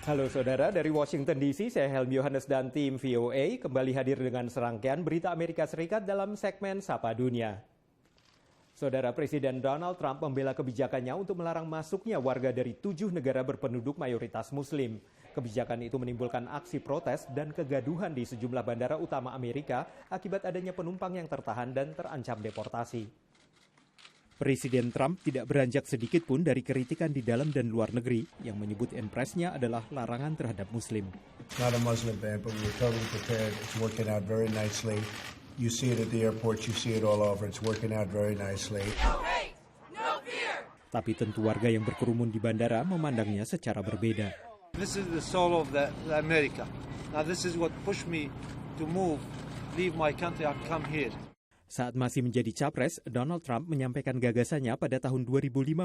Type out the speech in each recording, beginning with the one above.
Halo saudara, dari Washington DC, saya Helmi Yohanes dan tim VOA kembali hadir dengan serangkaian berita Amerika Serikat dalam segmen Sapa Dunia. Saudara, Presiden Donald Trump membela kebijakannya untuk melarang masuknya warga dari 7 negara berpenduduk mayoritas Muslim. Kebijakan itu menimbulkan aksi protes dan kegaduhan di sejumlah bandara utama Amerika akibat adanya penumpang yang tertahan dan terancam deportasi. Presiden Trump tidak beranjak sedikit pun dari kritikan di dalam dan luar negeri yang menyebut impresnya adalah larangan terhadap Muslim. Not a Muslim ban, but we're totally prepared. It's working out very nicely. You see it at the airport, you see it all over. It's working out very nicely. No hate, no fear. Tapi tentu warga yang berkerumun di bandara memandangnya secara berbeda. This is the soul of the America. Now this is what pushed me to leave my country and come here. Saat masih menjadi capres, Donald Trump menyampaikan gagasannya pada tahun 2015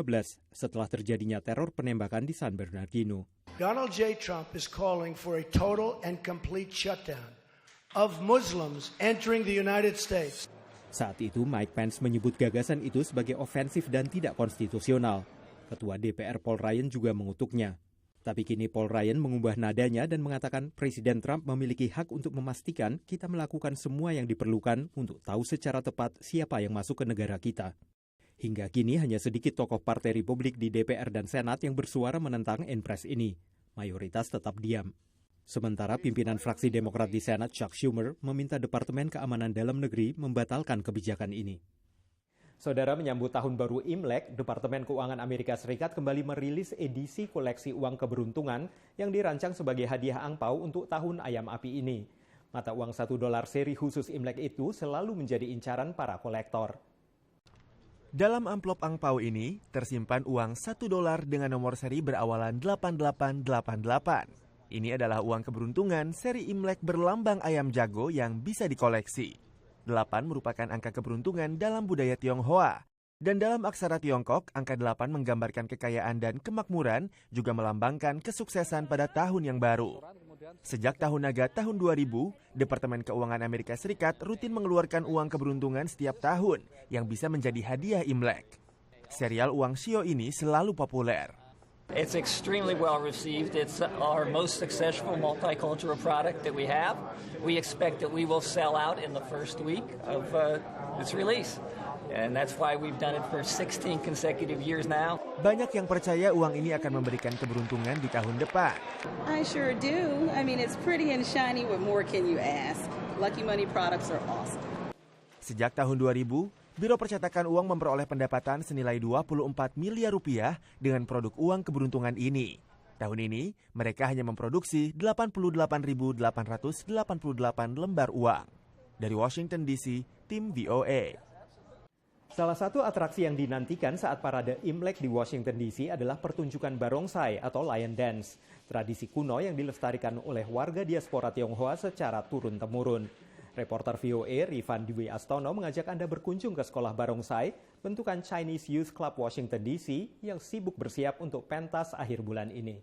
setelah terjadinya teror penembakan di San Bernardino. Donald J. Trump is calling for a total and complete shutdown of Muslims entering the United States. Saat itu, Mike Pence menyebut gagasan itu sebagai ofensif dan tidak konstitusional. Ketua DPR Paul Ryan juga mengutuknya. Tapi kini Paul Ryan mengubah nadanya dan mengatakan Presiden Trump memiliki hak untuk memastikan kita melakukan semua yang diperlukan untuk tahu secara tepat siapa yang masuk ke negara kita. Hingga kini hanya sedikit tokoh Partai Republik di DPR dan Senat yang bersuara menentang impres ini. Mayoritas tetap diam. Sementara pimpinan fraksi Demokrat di Senat, Chuck Schumer, meminta Departemen Keamanan Dalam Negeri membatalkan kebijakan ini. Saudara, menyambut tahun baru Imlek, Departemen Keuangan Amerika Serikat kembali merilis edisi koleksi uang keberuntungan yang dirancang sebagai hadiah angpau untuk tahun ayam api ini. Mata uang $1 seri khusus Imlek itu selalu menjadi incaran para kolektor. Dalam amplop angpau ini tersimpan uang $1 dengan nomor seri berawalan 8888. Ini adalah uang keberuntungan seri Imlek berlambang ayam jago yang bisa dikoleksi. 8 merupakan angka keberuntungan dalam budaya Tionghoa. Dan dalam aksara Tiongkok, angka 8 menggambarkan kekayaan dan kemakmuran, juga melambangkan kesuksesan pada tahun yang baru. Sejak tahun naga tahun 2000, Departemen Keuangan Amerika Serikat rutin mengeluarkan uang keberuntungan setiap tahun yang bisa menjadi hadiah Imlek. Serial uang Shio ini selalu populer. It's extremely well received. It's our most successful multicultural product that we have. We expect that we will sell out in the first week of its release. And that's why we've done it for 16 consecutive years now. Banyak yang percaya uang ini akan memberikan keberuntungan di tahun depan. I sure do. I mean, it's pretty and shiny. What more can you ask? Lucky Money products are awesome. Sejak tahun 2000, Biro Percetakan Uang memperoleh pendapatan senilai 24 miliar rupiah dengan produk uang keberuntungan ini. Tahun ini, mereka hanya memproduksi 88.888 lembar uang. Dari Washington DC, tim VOA. Salah satu atraksi yang dinantikan saat parade Imlek di Washington DC adalah pertunjukan barongsai atau lion dance, tradisi kuno yang dilestarikan oleh warga diaspora Tionghoa secara turun-temurun. Reporter VOA Rifan Dwi Astono mengajak Anda berkunjung ke sekolah barongsai bentukan Chinese Youth Club Washington DC yang sibuk bersiap untuk pentas akhir bulan ini.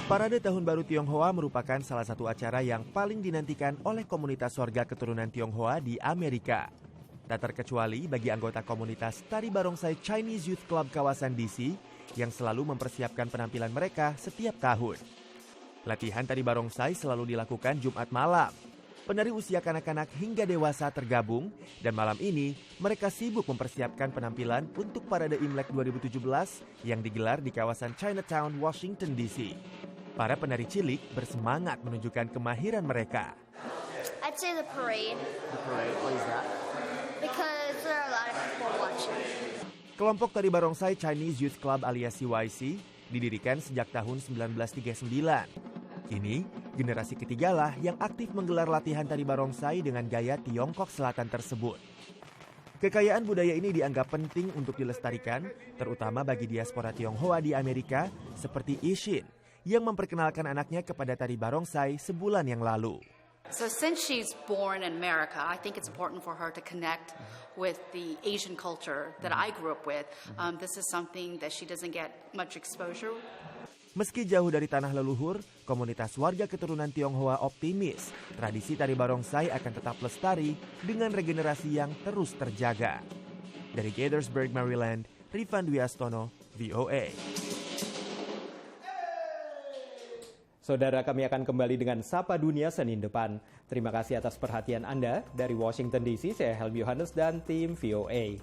Parade Tahun Baru Tionghoa merupakan salah satu acara yang paling dinantikan oleh komunitas warga keturunan Tionghoa di Amerika. Tak terkecuali bagi anggota komunitas tari barongsai Chinese Youth Club kawasan DC yang selalu mempersiapkan penampilan mereka setiap tahun. Latihan tari barongsai selalu dilakukan Jumat malam. Penari usia kanak-kanak hingga dewasa tergabung dan malam ini mereka sibuk mempersiapkan penampilan untuk Parade Imlek 2017 yang digelar di kawasan Chinatown, Washington DC. Para penari cilik bersemangat menunjukkan kemahiran mereka. I'd say the parade. The parade, why is that? Because there are a lot of people watching. Kelompok tari barongsai Chinese Youth Club alias CYC didirikan sejak tahun 1939. Kini, generasi ketigalah yang aktif menggelar latihan tari barongsai dengan gaya Tiongkok Selatan tersebut. Kekayaan budaya ini dianggap penting untuk dilestarikan, terutama bagi diaspora Tionghoa di Amerika, seperti Ishin, yang memperkenalkan anaknya kepada tari barongsai sebulan yang lalu. So since she's born in America, I think it's important for her to connect with the Asian culture that I grew up with. This is something that she doesn't get much exposure. Meski jauh dari tanah leluhur, komunitas warga keturunan Tionghoa optimis tradisi tari barongsai akan tetap lestari dengan regenerasi yang terus terjaga. Dari Gaithersburg, Maryland, Rifan Dwi Astono, VOA. Saudara, kami akan kembali dengan Sapa Dunia Senin depan. Terima kasih atas perhatian Anda. Dari Washington DC, saya Helmi Yohanes dan tim VOA.